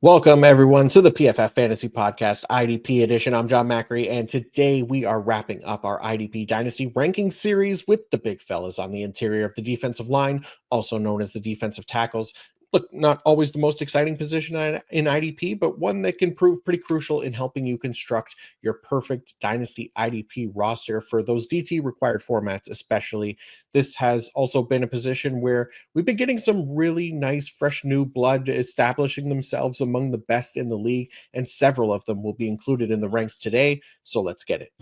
Welcome, everyone, to the PFF Fantasy Podcast IDP edition. I'm John Macri, and today we are wrapping up our IDP Dynasty ranking series with the big fellas on the interior of the defensive line, also known as the defensive tackles. Look, not always the most exciting position in IDP, but one that can prove pretty crucial in helping you construct your perfect Dynasty IDP roster for those DT required formats, especially. This has also been a position where we've been getting some really nice, fresh new blood establishing themselves among the best in the league, and several of them will be included in the ranks today. So let's get it.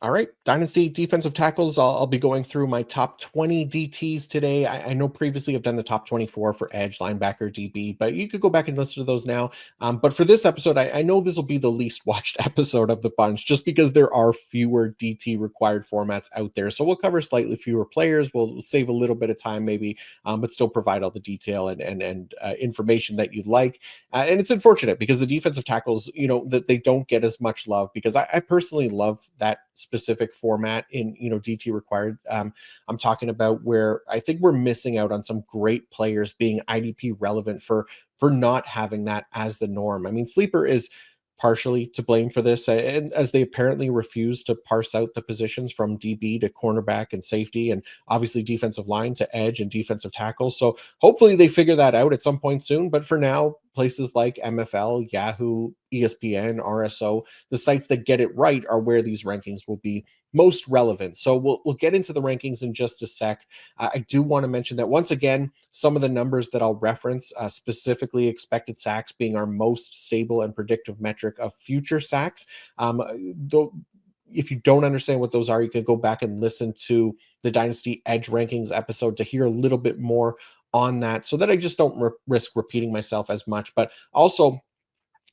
All right, Dynasty defensive tackles. I'll be going through my top 20 DTs today. I know previously I've done the top 24 for edge, linebacker, DB, but you could go back and listen to those now. But for this episode, I know this will be the least watched episode of the bunch just because there are fewer DT required formats out there. So we'll cover slightly fewer players. We'll save a little bit of time maybe, but still provide all the detail and information that you'd like. And it's unfortunate because the defensive tackles, that they don't get as much love because I personally love that specific format in DT required. I'm talking about where I think we're missing out on some great players being IDP relevant for not having that as the norm. I mean, Sleeper is partially to blame for this, and as they apparently refuse to parse out the positions from DB to cornerback and safety, and obviously defensive line to edge and defensive tackle. So hopefully they figure that out at some point soon. But for now, places like MFL, Yahoo, ESPN, RSO, the sites that get it right are where these rankings will be most relevant. So we'll get into the rankings in just a sec. I do want to mention that once again, some of the numbers that I'll reference, specifically expected sacks being our most stable and predictive metric of future sacks. Though, if you don't understand what those are, you can go back and listen to the Dynasty Edge Rankings episode to hear a little bit more on that, so that I just don't risk repeating myself as much. But also,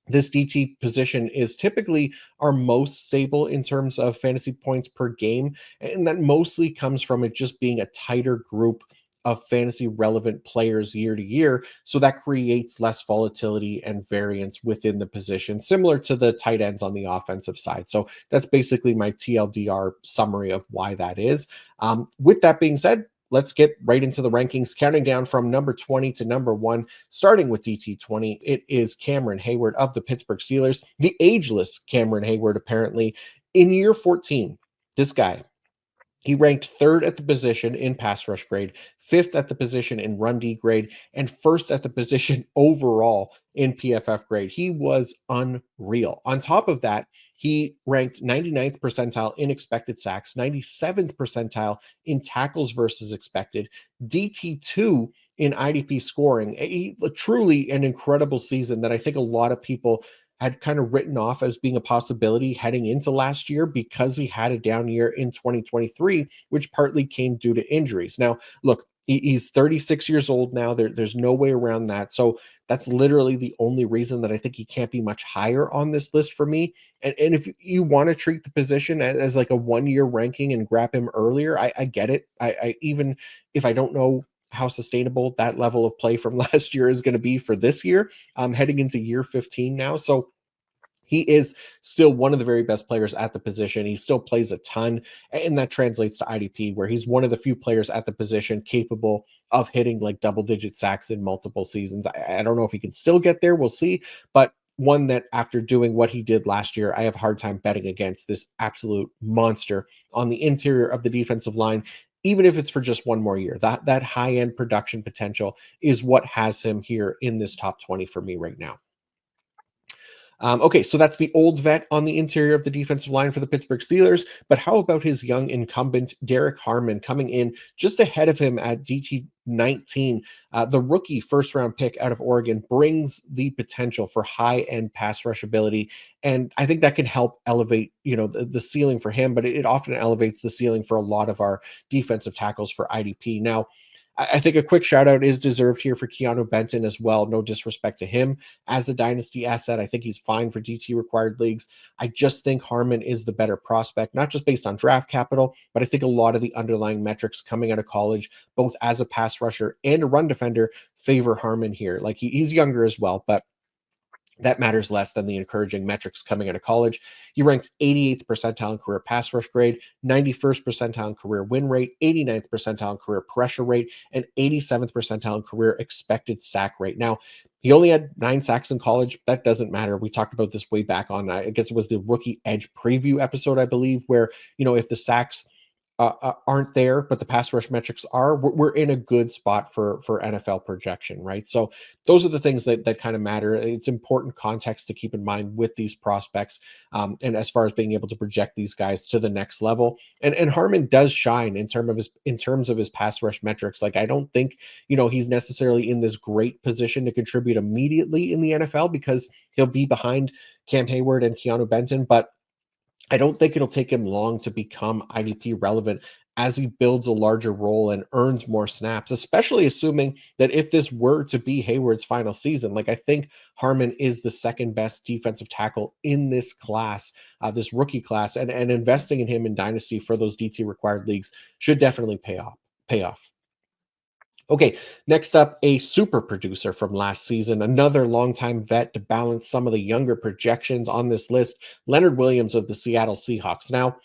this DT position is typically our most stable in terms of fantasy points per game, and that mostly comes from it just being a tighter group of fantasy relevant players year to year. So that creates less volatility and variance within the position, similar to the tight ends on the offensive side. So that's basically my TLDR summary of why that is. With that being said, let's get right into the rankings, counting down from number 20 to number 1, starting with DT 20. It is Cameron Hayward of the Pittsburgh Steelers, the ageless Cameron Hayward, apparently. In year 14, this guy, he ranked 3rd at the position in pass rush grade, 5th at the position in run D grade, and 1st at the position overall in PFF grade. He was unreal. On top of that, he ranked 99th percentile in expected sacks, 97th percentile in tackles versus expected, DT2 in IDP scoring. Truly an incredible season that I think a lot of people had kind of written off as being a possibility heading into last year because he had a down year in 2023, which partly came due to injuries. Now, look, he's 36 years old now. There's no way around that. So that's literally the only reason that I think he can't be much higher on this list for me. And if you want to treat the position as like a 1-year ranking and grab him earlier, I get it. I even if I don't know how sustainable that level of play from last year is going to be for this year, heading into year 15 now. So he is still one of the very best players at the position. He still plays a ton, and that translates to IDP, where he's one of the few players at the position capable of hitting like double-digit sacks in multiple seasons. I don't know if he can still get there. We'll see. But one that, after doing what he did last year, I have a hard time betting against this absolute monster on the interior of the defensive line, even if it's for just one more year. That high-end production potential is what has him here in this top 20 for me right now. Okay, so that's the old vet on the interior of the defensive line for the Pittsburgh Steelers. But how about his young incumbent, Derrick Harmon, coming in just ahead of him at DT 19? The rookie first-round pick out of Oregon brings the potential for high-end pass rush ability, and I think that can help elevate, the ceiling for him, but it often elevates the ceiling for a lot of our defensive tackles for IDP. Now, I think a quick shout out is deserved here for Keanu Benton as well. No disrespect to him as a dynasty asset. I think he's fine for DT required leagues. I just think Harmon is the better prospect, not just based on draft capital, but I think a lot of the underlying metrics coming out of college, both as a pass rusher and a run defender, favor Harmon here. Like he's younger as well, but that matters less than the encouraging metrics coming out of college. He ranked 88th percentile in career pass rush grade, 91st percentile in career win rate, 89th percentile in career pressure rate, and 87th percentile in career expected sack rate. Now, he only had 9 sacks in college. That doesn't matter. We talked about this way back on, I guess it was the rookie edge preview episode, I believe, where, if the sacks aren't there, but the pass rush metrics are, we're in a good spot for NFL projection, right? So those are the things that kind of matter. It's important context to keep in mind with these prospects, and as far as being able to project these guys to the next level. And Harmon does shine in terms of his pass rush metrics. Like I don't think he's necessarily in this great position to contribute immediately in the NFL because he'll be behind Cam Hayward and Keanu Benton, but I don't think it'll take him long to become IDP relevant as he builds a larger role and earns more snaps, especially assuming that if this were to be Hayward's final season, like I think Harmon is the second best defensive tackle in this class, this rookie class, and investing in him in Dynasty for those DT required leagues should definitely pay off. Okay, next up, a super producer from last season, another longtime vet to balance some of the younger projections on this list, Leonard Williams of the Seattle Seahawks. Now,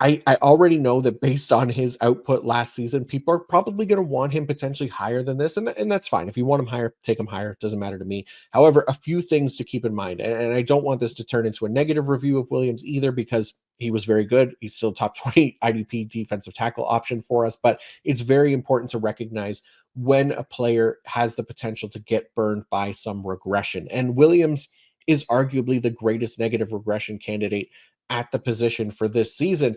I already know that based on his output last season, people are probably going to want him potentially higher than this, and that's fine. If you want him higher, take him higher. It doesn't matter to me. However, a few things to keep in mind, and I don't want this to turn into a negative review of Williams either, because he was very good. He's still top 20 IDP defensive tackle option for us, but it's very important to recognize when a player has the potential to get burned by some regression. And Williams is arguably the greatest negative regression candidate at the position for this season.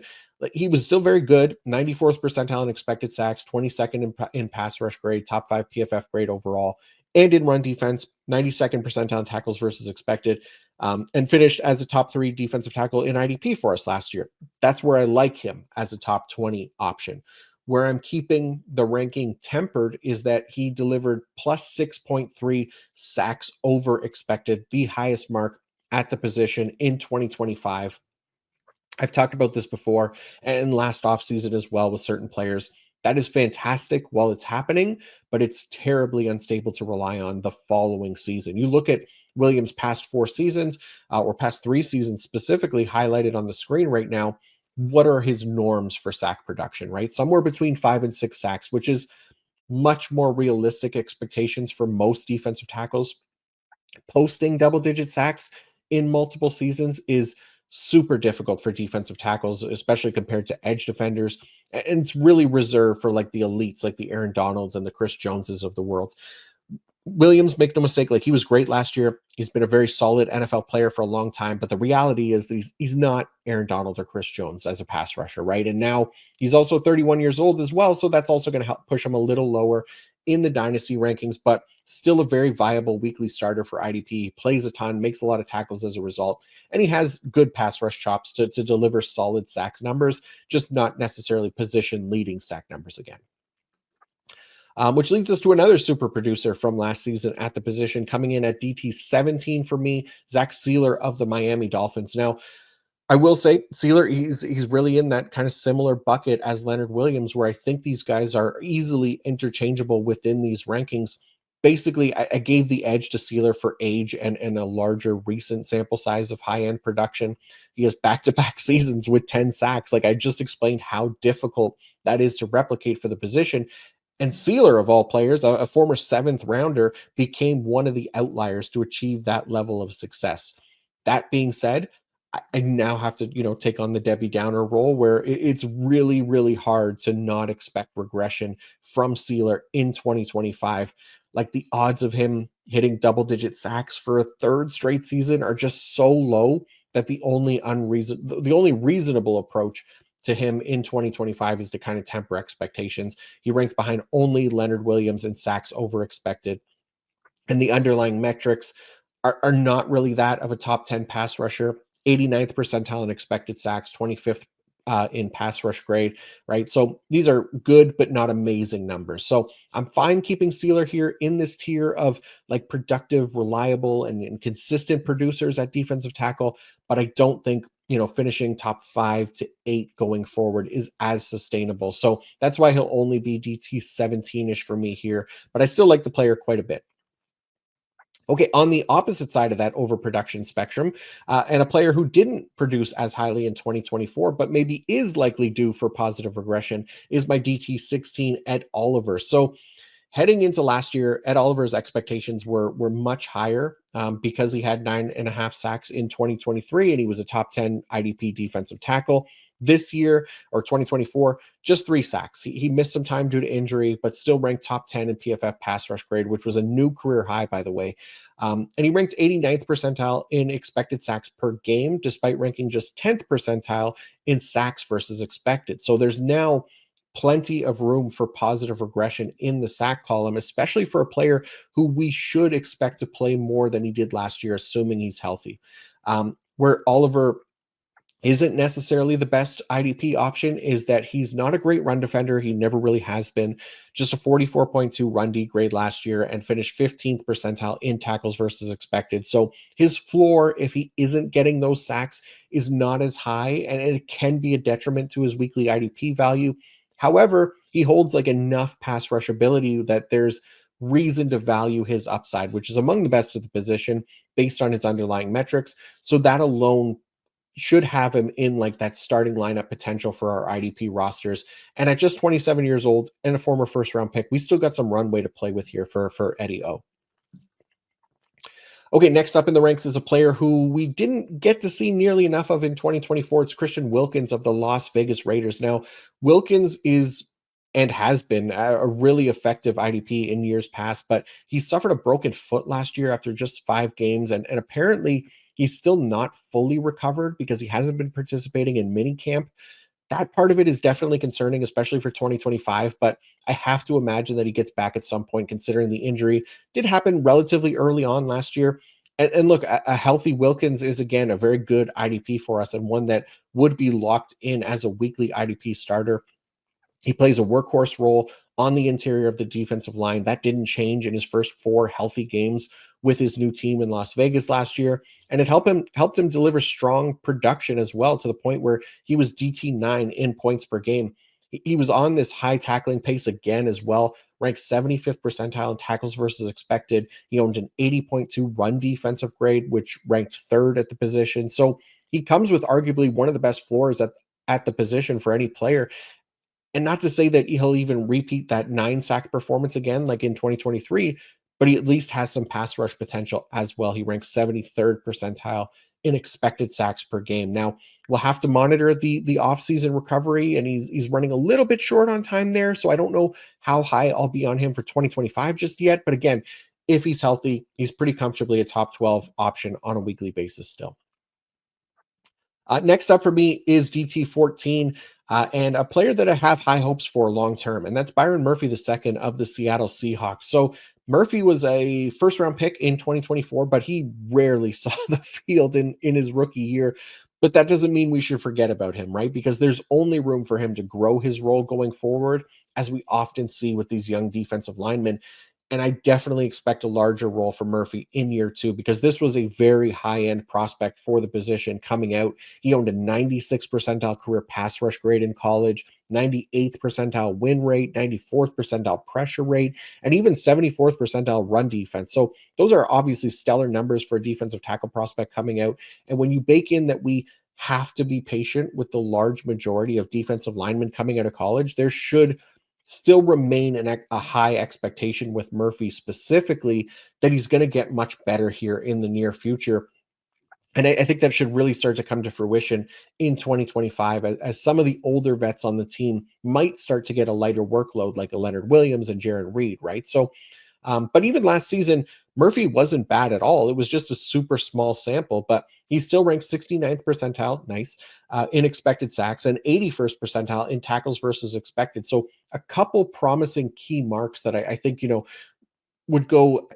He was still very good, 94th percentile in expected sacks, 22nd in pass rush grade, top 5 PFF grade overall, and in run defense, 92nd percentile in tackles versus expected, and finished as a top 3 defensive tackle in IDP for us last year. That's where I like him as a top 20 option. Where I'm keeping the ranking tempered is that he delivered plus 6.3 sacks over expected, the highest mark at the position in 2025. I've talked about this before and last offseason as well with certain players. That is fantastic while it's happening, but it's terribly unstable to rely on the following season. You look at Williams' past 4 seasons, or past 3 seasons specifically highlighted on the screen right now. What are his norms for sack production, right? Somewhere between 5 and 6 sacks, which is much more realistic expectations for most defensive tackles. Posting double-digit sacks in multiple seasons is super difficult for defensive tackles, especially compared to edge defenders. And it's really reserved for like the elites, like the Aaron Donalds and the Chris Joneses of the world. Williams, make no mistake, like he was great last year. He's been a very solid NFL player for a long time, but the reality is that he's not Aaron Donald or Chris Jones as a pass rusher, right? And now he's also 31 years old as well, so that's also going to help push him a little lower in the dynasty rankings, but still a very viable weekly starter for IDP. He plays a ton, makes a lot of tackles as a result, and he has good pass rush chops to deliver solid sacks numbers, just not necessarily position leading sack numbers again. Which leads us to another super producer from last season at the position, coming in at DT 17 for me, Zach Sealer of the Miami Dolphins. Now, I will say Sealer, he's really in that kind of similar bucket as Leonard Williams, where I think these guys are easily interchangeable within these rankings. Basically, I gave the edge to Sealer for age and a larger recent sample size of high-end production. He has back-to-back seasons with 10 sacks. Like I just explained how difficult that is to replicate for the position. And Sealer, of all players, a former 7th rounder, became one of the outliers to achieve that level of success. That being said, I now have to, take on the Debbie Downer role where it's really, really hard to not expect regression from Sealer in 2025. Like the odds of him hitting double-digit sacks for a 3rd straight season are just so low that the only reasonable approach to him in 2025 is to kind of temper expectations. He ranks behind only Leonard Williams in sacks over expected. And the underlying metrics are not really that of a top 10 pass rusher. 89th percentile in expected sacks, 25th in pass rush grade, right? So these are good, but not amazing numbers. So I'm fine keeping Sealer here in this tier of like productive, reliable, and consistent producers at defensive tackle. But I don't think, finishing top 5 to 8 going forward is as sustainable. So that's why he'll only be DT 17-ish for me here. But I still like the player quite a bit. Okay, on the opposite side of that overproduction spectrum, and a player who didn't produce as highly in 2024, but maybe is likely due for positive regression, is my DT 16 Ed Oliver. So heading into last year, Ed Oliver's expectations were much higher because he had 9.5 sacks in 2023, and he was a top 10 IDP defensive tackle. This year, or 2024, just 3 sacks. He missed some time due to injury, but still ranked top 10 in PFF pass rush grade, which was a new career high, by the way. And he ranked 89th percentile in expected sacks per game, despite ranking just 10th percentile in sacks versus expected. So there's now plenty of room for positive regression in the sack column, especially for a player who we should expect to play more than he did last year, assuming he's healthy. Where Oliver isn't necessarily the best IDP option is that he's not a great run defender. He never really has been. Just a 44.2 run D grade last year and finished 15th percentile in tackles versus expected. So his floor, if he isn't getting those sacks, is not as high, and it can be a detriment to his weekly IDP value. However, he holds like enough pass rush ability that there's reason to value his upside, which is among the best of the position based on his underlying metrics. So that alone should have him in like that starting lineup potential for our IDP rosters. And at just 27 years old and a former first round pick, we still got some runway to play with here for Eddie O. Okay, next up in the ranks is a player who we didn't get to see nearly enough of in 2024. It's Christian Wilkins of the Las Vegas Raiders. Now, Wilkins is and has been a really effective IDP in years past, but he suffered a broken foot last year after just 5 games, and apparently he's still not fully recovered because he hasn't been participating in minicamp. That part of it is definitely concerning, especially for 2025, but I have to imagine that he gets back at some point, considering the injury did happen relatively early on last year. And look, a healthy Wilkins is, again, a very good IDP for us, and one that would be locked in as a weekly IDP starter. He plays a workhorse role on the interior of the defensive line. That didn't change in his first 4 healthy games with his new team in Las Vegas last year. And it helped him deliver strong production as well, to the point where he was DT9 in points per game. He was on this high tackling pace again as well, ranked 75th percentile in tackles versus expected. He owned an 80.2 run defensive grade, which ranked 3rd at the position. So he comes with arguably one of the best floors at the position for any player. And not to say that he'll even repeat that 9-sack performance again, like in 2023, but he at least has some pass rush potential as well. He ranks 73rd percentile in expected sacks per game. Now, we'll have to monitor the offseason recovery, and he's running a little bit short on time there, so I don't know how high I'll be on him for 2025 just yet. But again, if he's healthy, he's pretty comfortably a top 12 option on a weekly basis still. Next up for me is DT 14, and a player that I have high hopes for long term, and that's Byron Murphy II of the Seattle Seahawks. So Murphy was a first round pick in 2024, but he rarely saw the field in his rookie year. But that doesn't mean we should forget about him, right? Because there's only room for him to grow his role going forward, as we often see with these young defensive linemen. And I definitely expect a larger role for Murphy in year 2, because this was a very high-end prospect for the position coming out. He owned a 96th percentile career pass rush grade in college, 98th percentile win rate, 94th percentile pressure rate, and even 74th percentile run defense. So those are obviously stellar numbers for a defensive tackle prospect coming out. And when you bake in that we have to be patient with the large majority of defensive linemen coming out of college, there should still remain a high expectation with Murphy specifically that he's going to get much better here in the near future. And I think that should really start to come to fruition in 2025 as some of the older vets on the team might start to get a lighter workload, like a Leonard Williams and Jaron Reed, right? So, but even last season, Murphy wasn't bad at all. It was just a super small sample, but he still ranked 69th percentile, nice, in expected sacks, and 81st percentile in tackles versus expected. So a couple promising key marks that I think, would go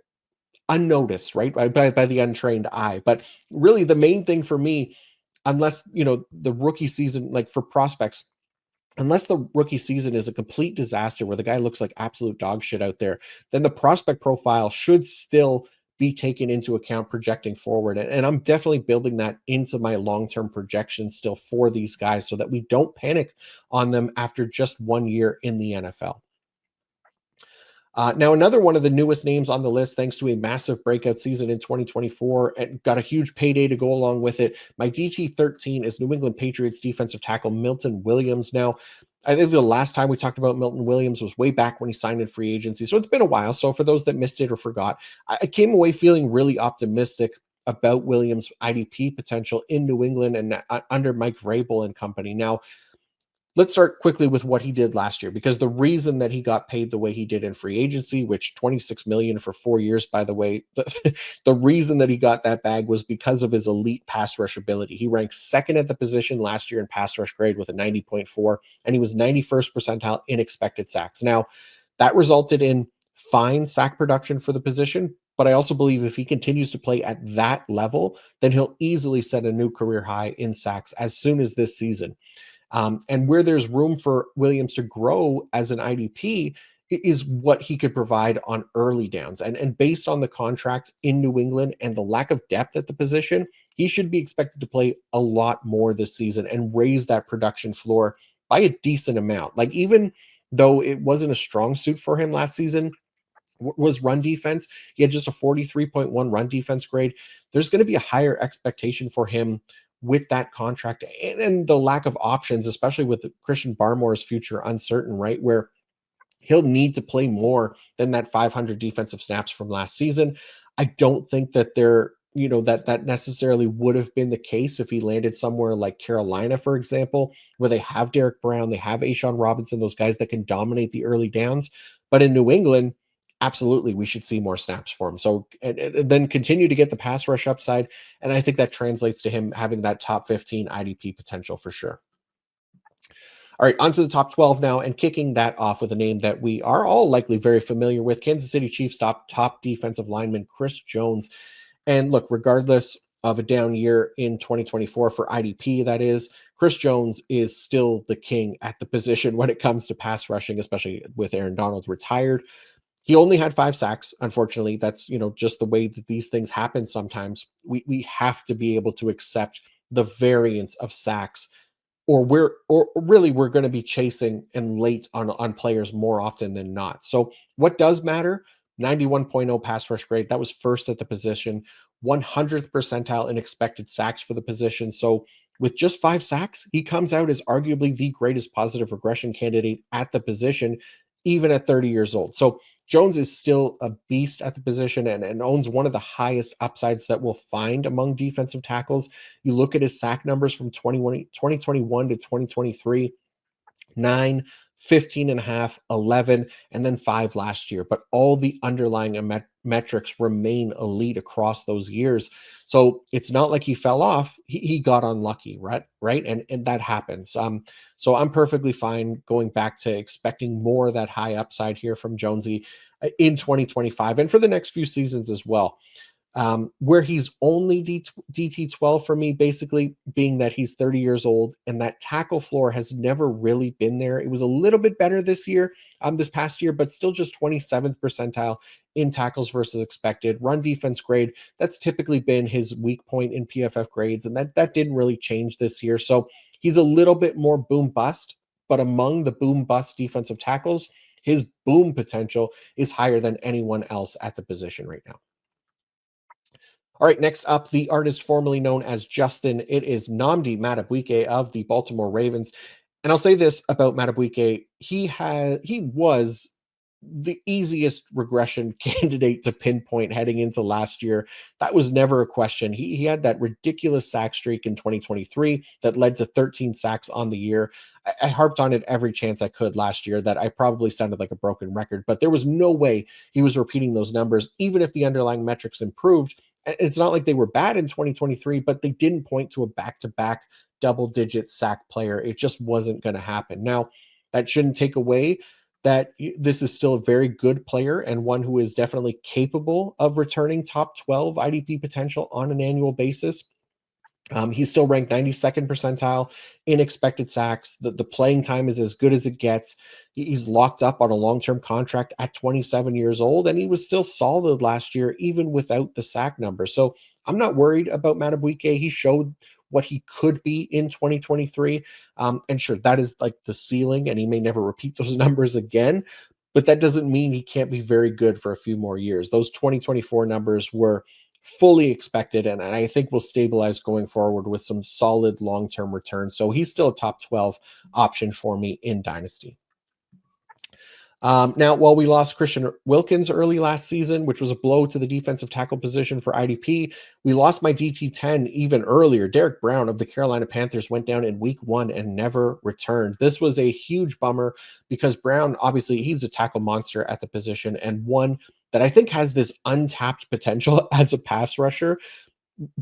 unnoticed, right, by the untrained eye. But really the main thing for me unless, the rookie season, like for prospects, unless the rookie season is a complete disaster where the guy looks like absolute dog shit out there, then the prospect profile should still be taken into account projecting forward. And I'm definitely building that into my long-term projections still for these guys so that we don't panic on them after just 1 year in the NFL. Now, another one of the newest names on the list, thanks to a massive breakout season in 2024 and got a huge payday to go along with it. My DT13 is New England Patriots defensive tackle Milton Williams. Now, I think the last time we talked about Milton Williams was way back when he signed in free agency. So it's been a while. So for those that missed it or forgot, I came away feeling really optimistic about Williams' IDP potential in New England and under Mike Vrabel and company. Now, let's start quickly with what he did last year, because the reason that he got paid the way he did in free agency, which $26 million for 4 years, by the way, the reason that he got that bag was because of his elite pass rush ability. He ranked second at the position last year in pass rush grade with a 90.4, and he was 91st percentile in expected sacks. Now, that resulted in fine sack production for the position, but I also believe if he continues to play at that level, then he'll easily set a new career high in sacks as soon as this season. And where there's room for Williams to grow as an IDP is what he could provide on early downs. And based on the contract in New England and the lack of depth at the position, he should be expected to play a lot more this season and raise that production floor by a decent amount. Like, even though it wasn't a strong suit for him last season, was run defense. He had just a 43.1 run defense grade. There's going to be a higher expectation for him with that contract and the lack of options, especially with Christian Barmore's future uncertain, right? Where he'll need to play more than that 500 defensive snaps from last season. I don't think that that necessarily would have been the case if he landed somewhere like Carolina, for example, where they have Derrick Brown, they have A'Shawn Robinson, those guys that can dominate the early downs. But in New England, absolutely, we should see more snaps for him. So, and then continue to get the pass rush upside. And I think that translates to him having that top 15 IDP potential for sure. All right, on to the top 12 now, and kicking that off with a name that we are all likely very familiar with, Kansas City Chiefs top defensive lineman Chris Jones. And look, regardless of a down year in 2024 for IDP, that is, Chris Jones is still the king at the position when it comes to pass rushing, especially with Aaron Donald retired. He only had 5 sacks. Unfortunately, that's, just the way that these things happen sometimes. We have to be able to accept the variance of sacks, or we're going to be chasing and late on players more often than not. So what does matter? 91.0 pass rush grade. That was first at the position, 100th percentile in expected sacks for the position. So with just 5 sacks, he comes out as arguably the greatest positive regression candidate at the position, even at 30 years old. So Jones is still a beast at the position and owns one of the highest upsides that we'll find among defensive tackles. You look at his sack numbers from 2021 to 2023, 9, 15 and a half, 11, and then 5 last year. But all the underlying metrics remain elite across those years. So it's not like he fell off. He got unlucky, right? And that happens. So I'm perfectly fine going back to expecting more of that high upside here from Jonesy in 2025 and for the next few seasons as well. Where he's only DT12 for me, basically being that he's 30 years old and that tackle floor has never really been there. It was a little bit better this past year, but still just 27th percentile in tackles versus expected. Run defense grade, that's typically been his weak point in PFF grades, and that didn't really change this year. So he's a little bit more boom bust, but among the boom bust defensive tackles, his boom potential is higher than anyone else at the position right now. All right, next up, the artist formerly known as Justin. It is Nnamdi Madubuike of the Baltimore Ravens. And I'll say this about Madubuike. He was the easiest regression candidate to pinpoint heading into last year. That was never a question. He had that ridiculous sack streak in 2023 that led to 13 sacks on the year. I harped on it every chance I could last year that I probably sounded like a broken record, but there was no way he was repeating those numbers, even if the underlying metrics improved. It's not like they were bad in 2023, but they didn't point to a back-to-back double-digit sack player. It just wasn't going to happen. Now, that shouldn't take away that this is still a very good player and one who is definitely capable of returning top 12 IDP potential on an annual basis. He's still ranked 92nd percentile in expected sacks. The playing time is as good as it gets. He's locked up on a long-term contract at 27 years old, and he was still solid last year, even without the sack number. So I'm not worried about Madubuike. He showed what he could be in 2023. And sure, that is like the ceiling, and he may never repeat those numbers again, but that doesn't mean he can't be very good for a few more years. Those 2024 numbers were fully expected, and I think will stabilize going forward with some solid long-term returns. So he's still a top 12 option for me in Dynasty. Now, while we lost Christian Wilkins early last season, which was a blow to the defensive tackle position for IDP, we lost my DT10 even earlier. Derrick Brown of the Carolina Panthers went down in week 1 and never returned. This was a huge bummer because Brown, obviously, he's a tackle monster at the position, and one that I think has this untapped potential as a pass rusher,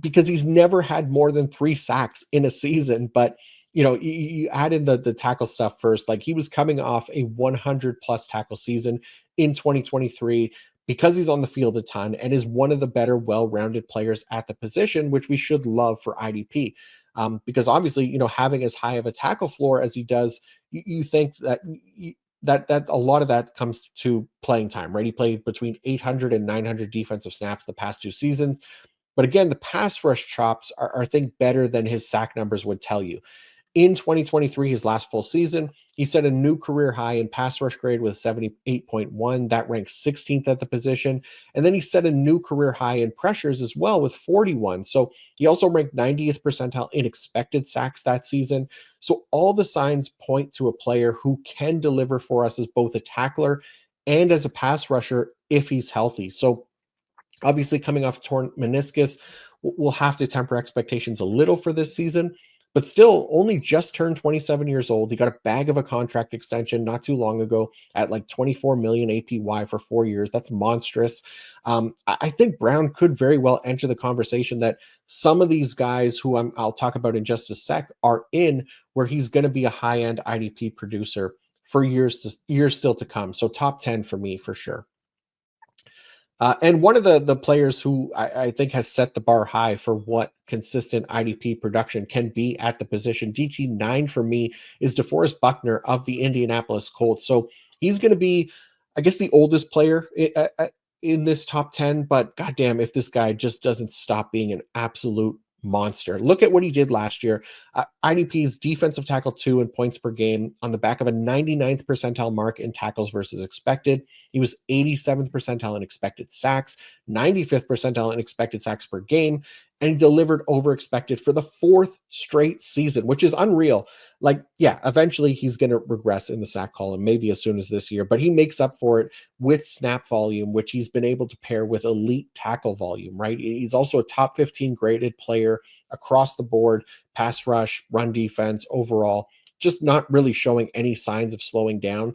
because he's never had more than 3 sacks in a season. But you add in the tackle stuff first. Like, he was coming off a 100 plus tackle season in 2023 because he's on the field a ton and is one of the better, well-rounded players at the position, which we should love for IDP. Because obviously, having as high of a tackle floor as he does, you think that that a lot of that comes to playing time, right? He played between 800 and 900 defensive snaps the past 2 seasons. But again, the pass rush chops are I think, better than his sack numbers would tell you. In 2023, his last full season, he set a new career high in pass rush grade with 78.1. That ranks 16th at the position. And then he set a new career high in pressures as well with 41. So he also ranked 90th percentile in expected sacks that season. So all the signs point to a player who can deliver for us as both a tackler and as a pass rusher if he's healthy. So obviously, coming off torn meniscus, we'll have to temper expectations a little for this season, but still only just turned 27 years old. He got a bag of a contract extension not too long ago at like 24 million APY for 4 years. That's monstrous. I think Brown could very well enter the conversation that some of these guys who I'll talk about in just a sec are in, where he's going to be a high-end IDP producer for years still to come. So top 10 for me for sure. And one of the players who I think has set the bar high for what consistent IDP production can be at the position, DT9 for me, is DeForest Buckner of the Indianapolis Colts. So he's going to be, I guess, the oldest player in this top 10, but goddamn, if this guy just doesn't stop being an absolute monster. Look at what he did last year. IDP's defensive tackle 2 in points per game on the back of a 99th percentile mark in tackles versus expected. He was 87th percentile in expected sacks, 95th percentile in expected sacks per game, and he delivered over expected for the 4th straight season, which is unreal. Like, yeah, eventually he's going to regress in the sack column, maybe as soon as this year, but he makes up for it with snap volume, which he's been able to pair with elite tackle volume, right? He's also a top 15 graded player across the board, pass rush, run defense, overall, just not really showing any signs of slowing down.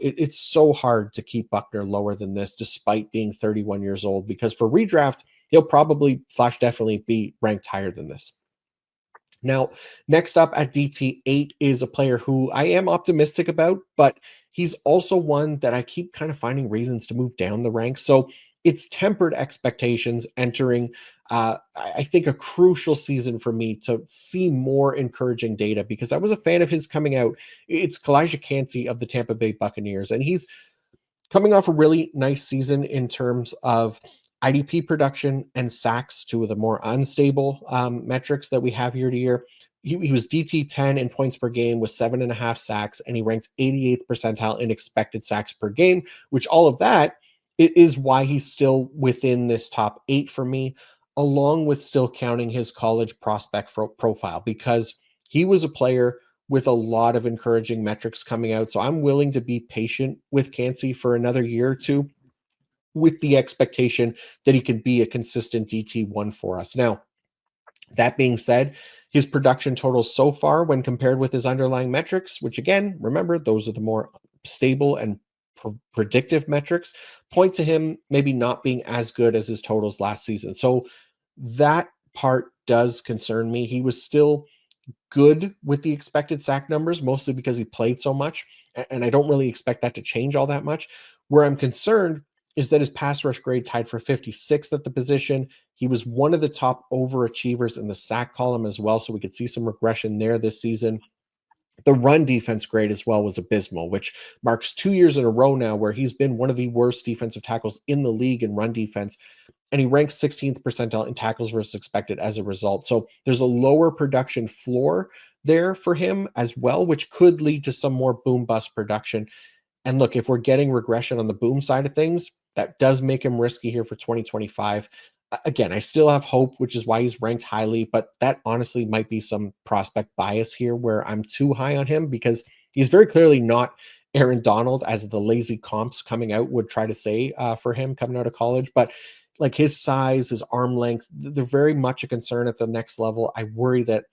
It's so hard to keep Buckner lower than this, despite being 31 years old, because for redraft, he'll probably / definitely be ranked higher than this. Now, next up at DT8 is a player who I am optimistic about, but he's also one that I keep kind of finding reasons to move down the ranks. So it's tempered expectations entering, I think, a crucial season for me to see more encouraging data, because I was a fan of his coming out. It's Collia Cani of the Tampa Bay Buccaneers, and he's coming off a really nice season in terms of IDP production and sacks, 2 of the more unstable metrics that we have year to year. He was DT10 in points per game with 7.5 sacks, and he ranked 88th percentile in expected sacks per game, which all of that is why he's still within this top 8 for me, along with still counting his college prospect profile, because he was a player with a lot of encouraging metrics coming out. So I'm willing to be patient with Cani for another year or 2, with the expectation that he can be a consistent DT1 for us. Now, that being said, his production totals so far when compared with his underlying metrics, which again, remember, those are the more stable and predictive metrics, point to him maybe not being as good as his totals last season. So that part does concern me. He was still good with the expected sack numbers, mostly because he played so much, and I don't really expect that to change all that much. Where I'm concerned is that his pass rush grade tied for 56th at the position. He was one of the top overachievers in the sack column as well, so we could see some regression there this season. The run defense grade as well was abysmal, which marks 2 years in a row now where he's been one of the worst defensive tackles in the league in run defense. And he ranks 16th percentile in tackles versus expected as a result. So there's a lower production floor there for him as well, which could lead to some more boom bust production. And look, if we're getting regression on the boom side of things, that does make him risky here for 2025. Again, I still have hope, which is why he's ranked highly, but that honestly might be some prospect bias here where I'm too high on him because he's very clearly not Aaron Donald, as the lazy comps coming out would try to say for him coming out of college. But like his size, his arm length, they're very much a concern at the next level. I worry that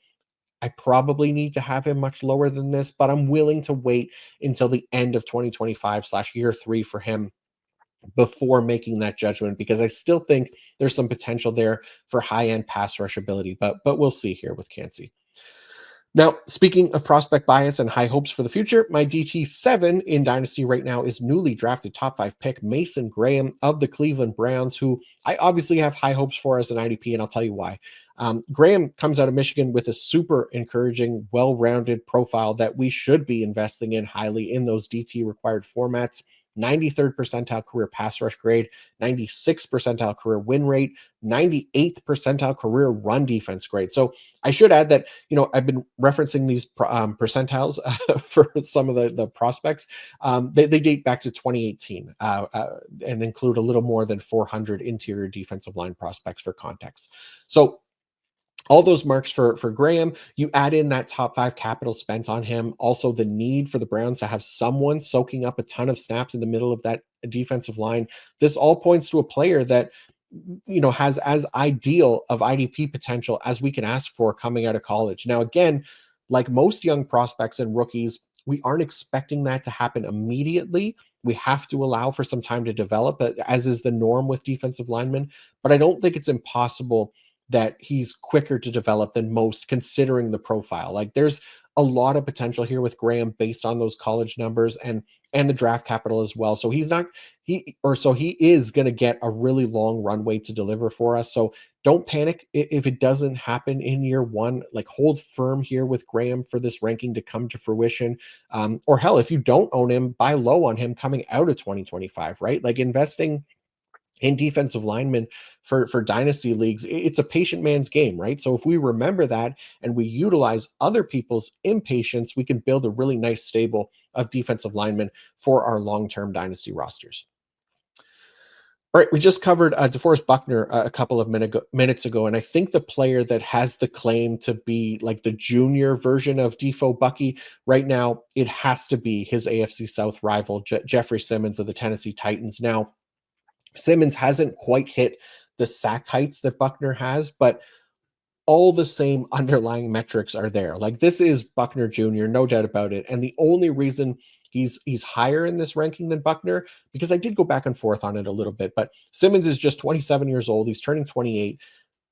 I probably need to have him much lower than this, but I'm willing to wait until the end of 2025/year 3 for him before making that judgment because I still think there's some potential there for high-end pass rush ability, but we'll see here with Cani. Now, speaking of prospect bias and high hopes for the future, my DT7 in Dynasty right now is newly drafted top 5 pick Mason Graham of the Cleveland Browns, who I obviously have high hopes for as an IDP, and I'll tell you why. Graham comes out of Michigan with a super encouraging, well-rounded profile that we should be investing in highly in those DT required formats. 93rd percentile career pass rush grade, 96th percentile career win rate, 98th percentile career run defense grade. So I should add that, I've been referencing these percentiles for some of the prospects. They date back to 2018 and include a little more than 400 interior defensive line prospects for context. So all those marks for Graham, you add in that top 5 capital spent on him, also the need for the Browns to have someone soaking up a ton of snaps in the middle of that defensive line. This all points to a player that, has as ideal of IDP potential as we can ask for coming out of college. Now, again, like most young prospects and rookies, we aren't expecting that to happen immediately. We have to allow for some time to develop, as is the norm with defensive linemen. But I don't think it's impossible that he's quicker to develop than most considering the profile. Like there's a lot of potential here with Graham based on those college numbers and the draft capital as well. So he is going to get a really long runway to deliver for us. So don't panic if it doesn't happen in year 1. Like hold firm here with Graham for this ranking to come to fruition. Or hell, if you don't own him, buy low on him coming out of 2025, right? Like investing in defensive linemen for dynasty leagues, it's a patient man's game, right? So if we remember that and we utilize other people's impatience, we can build a really nice stable of defensive linemen for our long-term dynasty rosters. All right, we just covered DeForest Buckner a couple of minutes ago, and I think the player that has the claim to be like the junior version of Defo Bucky right now, it has to be his AFC South rival, Jeffrey Simmons of the Tennessee Titans. Now, Simmons hasn't quite hit the sack heights that Buckner has, but all the same underlying metrics are there. Like this is Buckner Jr., no doubt about it. And the only reason he's higher in this ranking than Buckner, because I did go back and forth on it a little bit, but Simmons is just 27 years old. He's turning 28,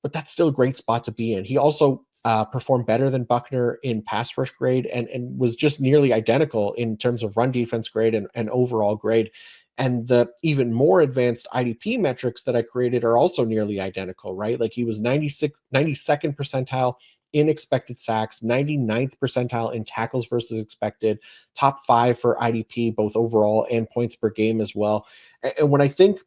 but that's still a great spot to be in. He also performed better than Buckner in pass rush grade and was just nearly identical in terms of run defense grade and overall grade. And the even more advanced IDP metrics that I created are also nearly identical, right? Like he was 92nd percentile in expected sacks, 99th percentile in tackles versus expected, top 5 for IDP, both overall and points per game as well. And what I think,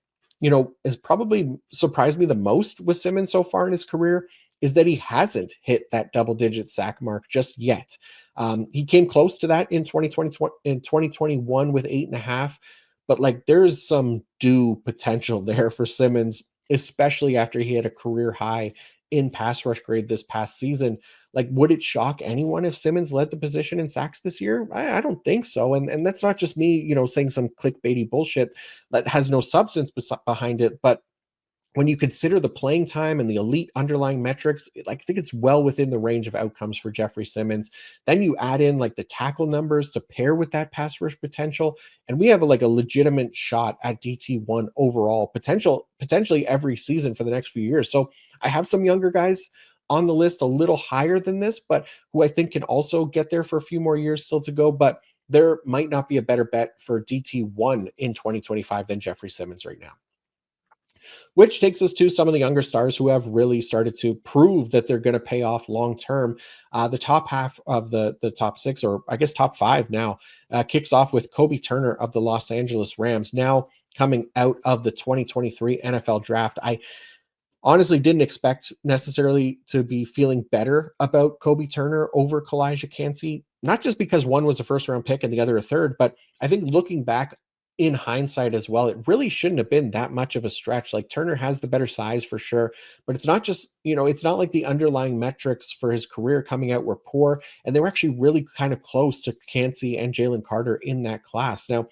has probably surprised me the most with Simmons so far in his career is that he hasn't hit that double-digit sack mark just yet. He came close to that in 2021 with 8.5. But like there's some due potential there for Simmons, especially after he had a career high in pass rush grade this past season. Like, would it shock anyone if Simmons led the position in sacks this year? I don't think so. And that's not just me, saying some clickbaity bullshit that has no substance behind it. But when you consider the playing time and the elite underlying metrics, I think it's well within the range of outcomes for Jeffrey Simmons. Then you add in like the tackle numbers to pair with that pass rush potential, and we have a legitimate shot at DT1 overall potentially every season for the next few years. So I have some younger guys on the list a little higher than this, but who I think can also get there for a few more years still to go. But there might not be a better bet for DT1 in 2025 than Jeffrey Simmons right now. Which takes us to some of the younger stars who have really started to prove that they're going to pay off long term. The top half of the top six, or I guess top five now, kicks off with Kobe Turner of the Los Angeles Rams, now coming out of the 2023 NFL draft. I honestly didn't expect necessarily to be feeling better about Kobe Turner over Collia Cani, not just because one was a first round pick and the other a third, but I think looking back in hindsight as well, it really shouldn't have been that much of a stretch. Like, Turner has the better size for sure, but it's not just, it's not like the underlying metrics for his career coming out were poor, and they were actually really kind of close to Cani and Jaylen Carter in that class. Now,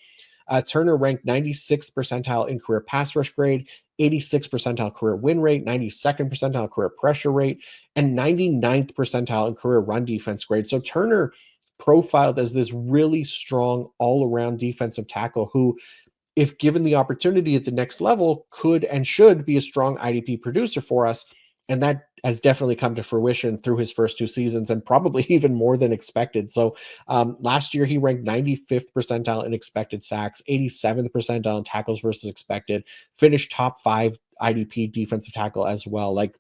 Turner ranked 96th percentile in career pass rush grade, 86th percentile career win rate, 92nd percentile career pressure rate, and 99th percentile in career run defense grade. So Turner profiled as this really strong all-around defensive tackle who, if given the opportunity at the next level, could and should be a strong IDP producer for us. And that has definitely come to fruition through his first two seasons, and probably even more than expected. So last year, he ranked 95th percentile in expected sacks, 87th percentile in tackles versus expected, finished top 5 IDP defensive tackle as well. Like,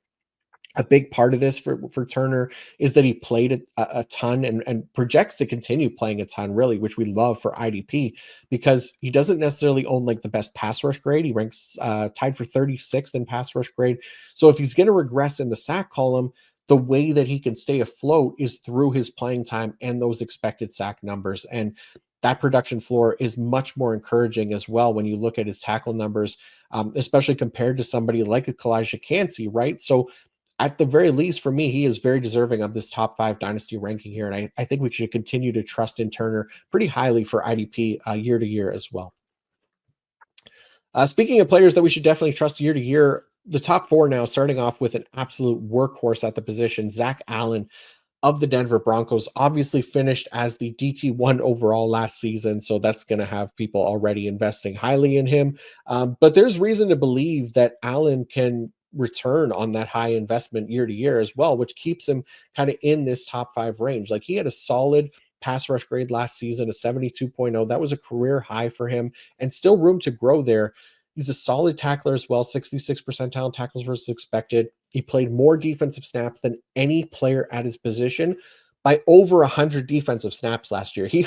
a big part of this for Turner is that he played a ton and projects to continue playing a ton, really, which we love for IDP, because he doesn't necessarily own like the best pass rush grade. He ranks tied for 36th in pass rush grade. So if he's going to regress in the sack column, the way that he can stay afloat is through his playing time and those expected sack numbers. And that production floor is much more encouraging as well when you look at his tackle numbers, especially compared to somebody like a Collia Cani, right? So at the very least, for me, he is very deserving of this top 5 dynasty ranking here. And I think we should continue to trust in Turner pretty highly for IDP year to year as well. Speaking of players that we should definitely trust year to year, the top 4 now, starting off with an absolute workhorse at the position, Zack Allen of the Denver Broncos, obviously finished as the DT1 overall last season. So that's going to have people already investing highly in him. But there's reason to believe that Allen can return on that high investment year to year as well, which keeps him kind of in this top 5 range. Like, he had a solid pass rush grade last season, a 72.0. That was a career high for him, and still room to grow there. He's a solid tackler as well, 66th percentile tackles versus expected. He played more defensive snaps than any player at his position by over 100 defensive snaps last year. He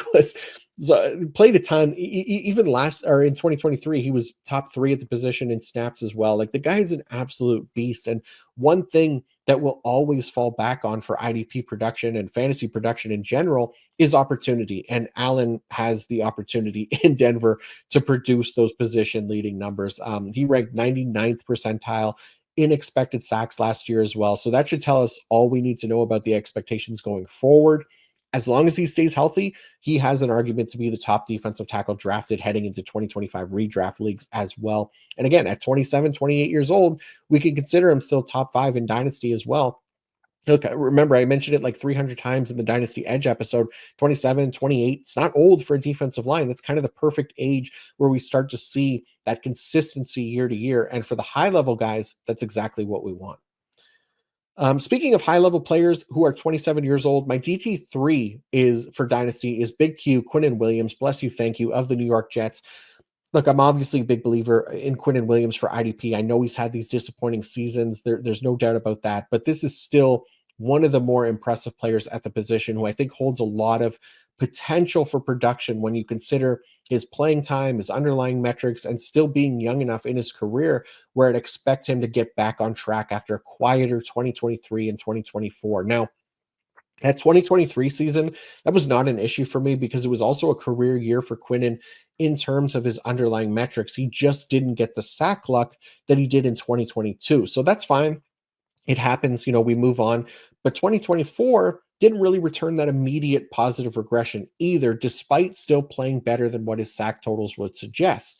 played a ton. Even in 2023, he was top 3 at the position in snaps as well. Like, the guy is an absolute beast. And one thing that will always fall back on for IDP production and fantasy production in general is opportunity. And Allen has the opportunity in Denver to produce those position leading numbers. He ranked 99th percentile in expected sacks last year as well. So that should tell us all we need to know about the expectations going forward. As long as he stays healthy, he has an argument to be the top defensive tackle drafted heading into 2025 redraft leagues as well. And again, at 27, 28 years old, we can consider him still top 5 in Dynasty as well. Look, remember, I mentioned it like 300 times in the Dynasty Edge episode, 27, 28. It's not old for a defensive line. That's kind of the perfect age where we start to see that consistency year to year. And for the high-level guys, that's exactly what we want. Speaking of high-level players who are 27 years old, my DT3 for Dynasty is Big Q, Quinnen Williams, bless you, thank you, of the New York Jets. Look, I'm obviously a big believer in Quinnen Williams for IDP. I know he's had these disappointing seasons. There's no doubt about that. But this is still one of the more impressive players at the position who I think holds a lot of potential for production when you consider his playing time, his underlying metrics, and still being young enough in his career where I'd expect him to get back on track after a quieter 2023 and 2024. Now, that 2023 season, that was not an issue for me because it was also a career year for Quinnen in terms of his underlying metrics. He just didn't get the sack luck that he did in 2022. So that's fine. It happens, we move on. But 2024 didn't really return that immediate positive regression either, despite still playing better than what his sack totals would suggest.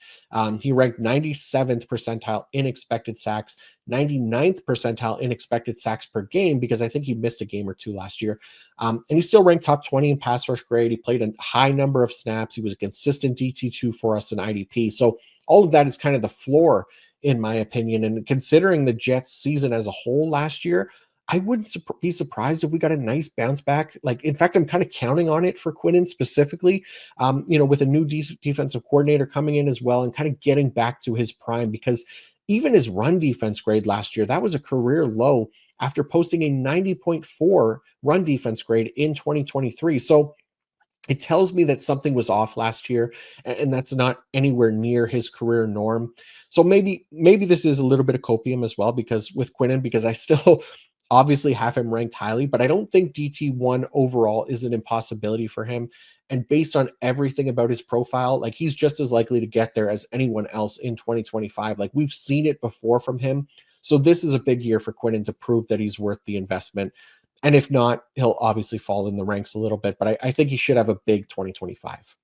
He ranked 97th percentile in expected sacks, 99th percentile in expected sacks per game, because I think he missed a game or two last year. And he still ranked top 20 in pass rush grade. He played a high number of snaps. He was a consistent DT2 for us in IDP. So all of that is kind of the floor, in my opinion. And considering the Jets season as a whole last year, I wouldn't be surprised if we got a nice bounce back. Like, in fact, I'm kind of counting on it for Quinnen specifically, with a new defensive coordinator coming in as well and kind of getting back to his prime, because even his run defense grade last year, that was a career low after posting a 90.4 run defense grade in 2023. So it tells me that something was off last year, and that's not anywhere near his career norm. So maybe this is a little bit of copium as well, because with Quinnen, because I still obviously have him ranked highly, but I don't think DT1 overall is an impossibility for him. And based on everything about his profile, like, he's just as likely to get there as anyone else in 2025. Like, we've seen it before from him. So this is a big year for Quinnen to prove that he's worth the investment. And if not, he'll obviously fall in the ranks a little bit, but I think he should have a big 2025.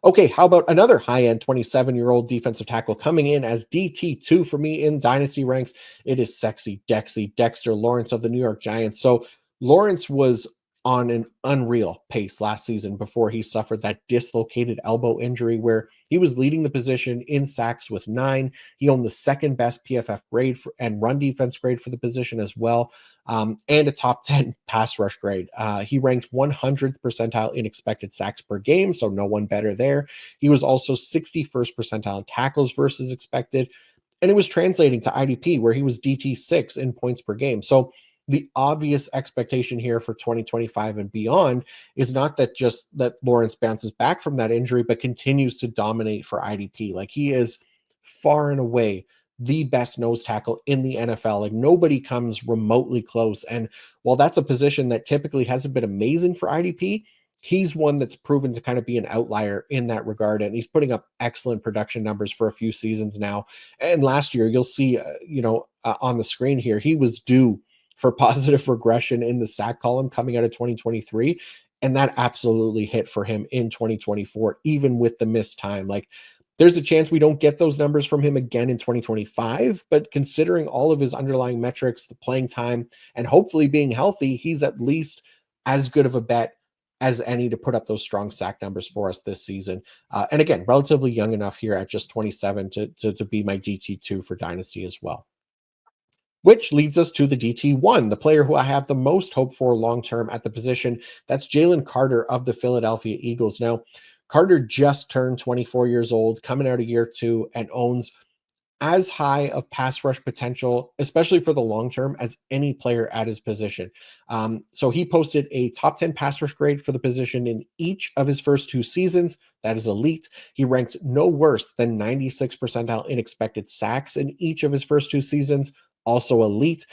Okay, how about another high-end 27-year-old defensive tackle coming in as DT2 for me in Dynasty ranks? It is sexy Dexter Lawrence of the New York Giants. So Lawrence was on an unreal pace last season before he suffered that dislocated elbow injury, where he was leading the position in sacks with 9. He owned the second best PFF grade and run defense grade for the position as well, and a top 10 pass rush grade. He ranked 100th percentile in expected sacks per game, so no one better there. He was also 61st percentile in tackles versus expected, and it was translating to IDP, where he was DT6 in points per game. So the obvious expectation here for 2025 and beyond is not that just that Lawrence bounces back from that injury, but continues to dominate for IDP. Like, he is far and away the best nose tackle in the NFL. Like, nobody comes remotely close. And while that's a position that typically hasn't been amazing for IDP, he's one that's proven to kind of be an outlier in that regard. And he's putting up excellent production numbers for a few seasons now. And last year, you'll see, on the screen here, he was due for positive regression in the sack column coming out of 2023. And that absolutely hit for him in 2024, even with the missed time. Like, there's a chance we don't get those numbers from him again in 2025, but considering all of his underlying metrics, the playing time, and hopefully being healthy, he's at least as good of a bet as any to put up those strong sack numbers for us this season. And again, relatively young enough here at just 27 to be my DT2 for Dynasty as well. Which leads us to the DT1, the player who I have the most hope for long-term at the position. That's Jaylen Carter of the Philadelphia Eagles. Now, Carter just turned 24 years old, coming out of year 2, and owns as high of pass rush potential, especially for the long term, as any player at his position. So he posted a top 10 pass rush grade for the position in each of his first 2 seasons. That is elite. He ranked no worse than 96th percentile in expected sacks in each of his first 2 seasons. Also elite.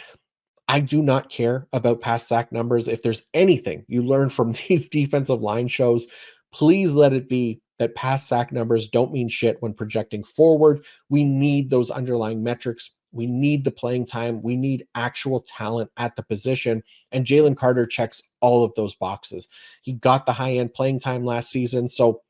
I do not care about pass sack numbers. If there's anything you learn from these defensive line shows, please let it be that pass sack numbers don't mean shit when projecting forward. We need those underlying metrics. We need the playing time. We need actual talent at the position. And Jaylen Carter checks all of those boxes. He got the high-end playing time last season. So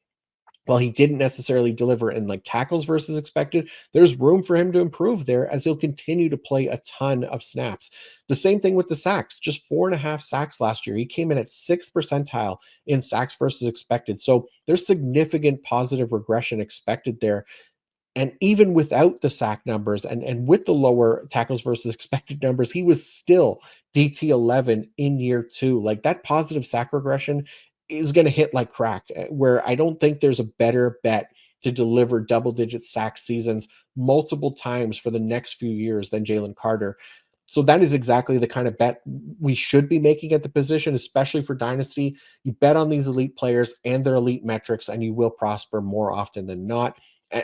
while he didn't necessarily deliver in like tackles versus expected, there's room for him to improve there as he'll continue to play a ton of snaps. The same thing with the sacks, just 4.5 sacks last year. He came in at 6th percentile in sacks versus expected. So there's significant positive regression expected there. And even without the sack numbers and with the lower tackles versus expected numbers, he was still DT11 in year 2. Like, that positive sack regression is going to hit like crack, where I don't think there's a better bet to deliver double-digit sack seasons multiple times for the next few years than Jaylen Carter. So that is exactly the kind of bet we should be making at the position, especially for Dynasty. You bet on these elite players and their elite metrics, and you will prosper more often than not.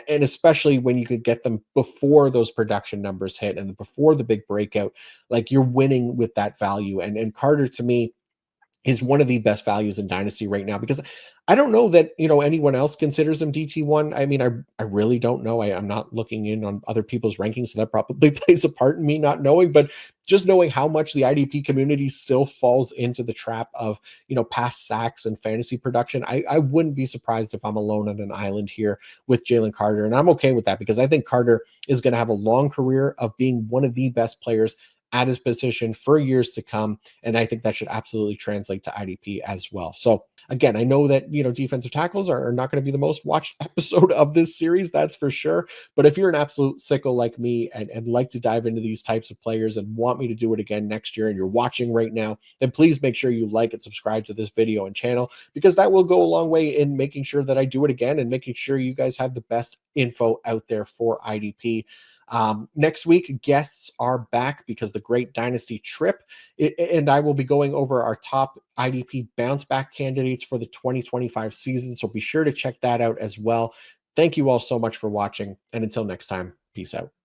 And especially when you could get them before those production numbers hit and before the big breakout, like, you're winning with that value. And Carter, to me, is one of the best values in Dynasty right now, because I don't know that, anyone else considers him DT1. I mean, I really don't know. I'm not looking in on other people's rankings, so that probably plays a part in me not knowing, but just knowing how much the IDP community still falls into the trap of, past sacks and fantasy production. I wouldn't be surprised if I'm alone on an island here with Jaylen Carter. And I'm okay with that, because I think Carter is going to have a long career of being one of the best players at his position for years to come. And I think that should absolutely translate to IDP as well. So again, I know that, defensive tackles are not going to be the most watched episode of this series, that's for sure. But if you're an absolute sicko like me and like to dive into these types of players and want me to do it again next year, and you're watching right now, then please make sure you like and subscribe to this video and channel, because that will go a long way in making sure that I do it again and making sure you guys have the best info out there for IDP. Next week, guests are back because the Great Dynasty Trip, and I will be going over our top IDP bounce back candidates for the 2025 season. So be sure to check that out as well. Thank you all so much for watching, and until next time, peace out.